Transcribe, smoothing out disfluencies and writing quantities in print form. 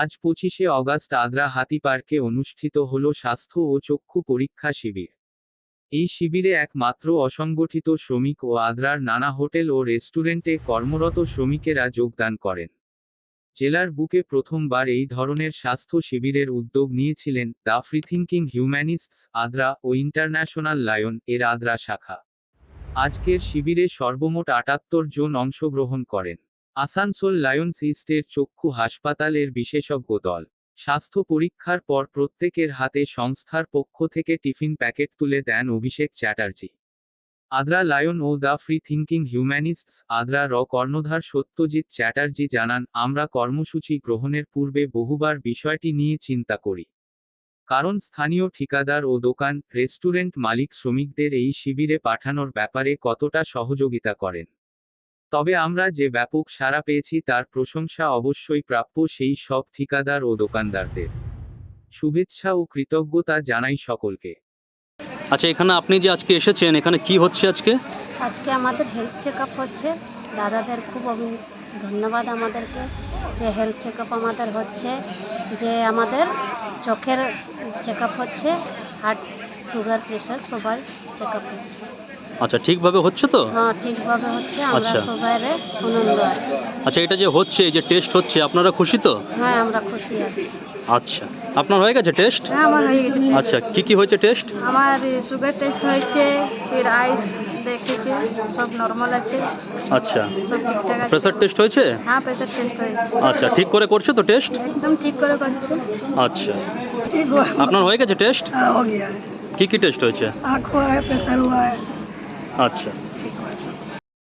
আজ 25শে অগাস্ট আদ্রা হাতি পার্কে অনুষ্ঠিত হল স্বাস্থ্য ও চক্ষু পরীক্ষা শিবির। এই শিবিরে একমাত্র অসংগঠিত শ্রমিক ও আদ্রার নানা হোটেল ও রেস্টুরেন্টে কর্মরত শ্রমিকেরা যোগদান করেন। জেলার বুকে প্রথমবার এই ধরনের স্বাস্থ্য শিবিরের উদ্যোগ নিয়েছিলেন the free thinking humanists Adra ও ইন্টারন্যাশনাল লায়ন এর আদ্রা শাখা। আজকের শিবিরে সর্বমোট 78 জন অংশগ্রহণ করেন। আসানসোল লায়ন্স ইস্টের চক্ষু হাসপাতালের বিশেষজ্ঞ দল। স্বাস্থ্য পরীক্ষার পর প্রত্যেকের হাতে সংস্থার পক্ষ থেকে টিফিন প্যাকেট তুলে দেন অভিষেক চ্যাটার্জি। আদ্রা লায়ন ও the free thinking humanists Adra র কর্ণধার সত্যজিৎ চ্যাটার্জি জানান, আমরা কর্মসূচি গ্রহণের পূর্বে বহুবার বিষয়টি নিয়ে চিন্তা করি। কারণ স্থানীয় ঠিকাদার ও দোকান, রেস্টুরেন্ট মালিক শ্রমিকদের এই শিবিরে পাঠানোর ব্যাপারে কতটা সহযোগিতা করেন। তবে আমরা যে ব্যাপক সাড়া পেয়েছি তার প্রশংসা অবশ্যই প্রাপ্য সেই সব ঠিকাদার ও দোকানদারদের। শুভেচ্ছা ও কৃতজ্ঞতা জানাই সকলকে। আচ্ছা, এখানে আপনি যে আজকে এসেছেন, এখানে কি হচ্ছে আজকে? আজকে আমাদের হেলথ চেক আপ হচ্ছে। দাদাদের খুব ধন্যবাদ আমাদেরকে যে হেলথ চেক আপ আমাদের হচ্ছে, যে আমাদের চোখের চেক আপ হচ্ছে, হার্ট, সুগার, প্রেশার সবাই চেক আপ হচ্ছে। আচ্ছা, ঠিকভাবে হচ্ছে তো? হ্যাঁ, ঠিকভাবে হচ্ছে। আমরা আচ্ছা। সবাই আনন্দ আছি। আচ্ছা, এটা যে হচ্ছে, এই যে টেস্ট হচ্ছে, আপনারা খুশি তো? হ্যাঁ, আমরা খুশি আছি। আচ্ছা, আপনার হয়ে গেছে টেস্ট? হ্যাঁ, আমার হয়ে গেছে test। আচ্ছা, কি কি হয়েছে টেস্ট? আমার সুগার টেস্ট হয়েছে, ফির আইস দেখেছে, সব নর্মাল আছে, আচ্ছা, সব ঠিকঠাক আছে। প্রেশার টেস্ট হয়েছে? হ্যাঁ, প্রেশার টেস্ট হয়েছে। আচ্ছা, ঠিক করে করছে তো টেস্ট? একদম ঠিক করে করছে। আচ্ছা, ठीक हुआ। আপনার হয়ে গেছে টেস্ট? हाँ, हो गया है। কি কি টেস্ট হয়েছে? आँख हुआ है, प्रेशर हुआ है। আচ্ছা।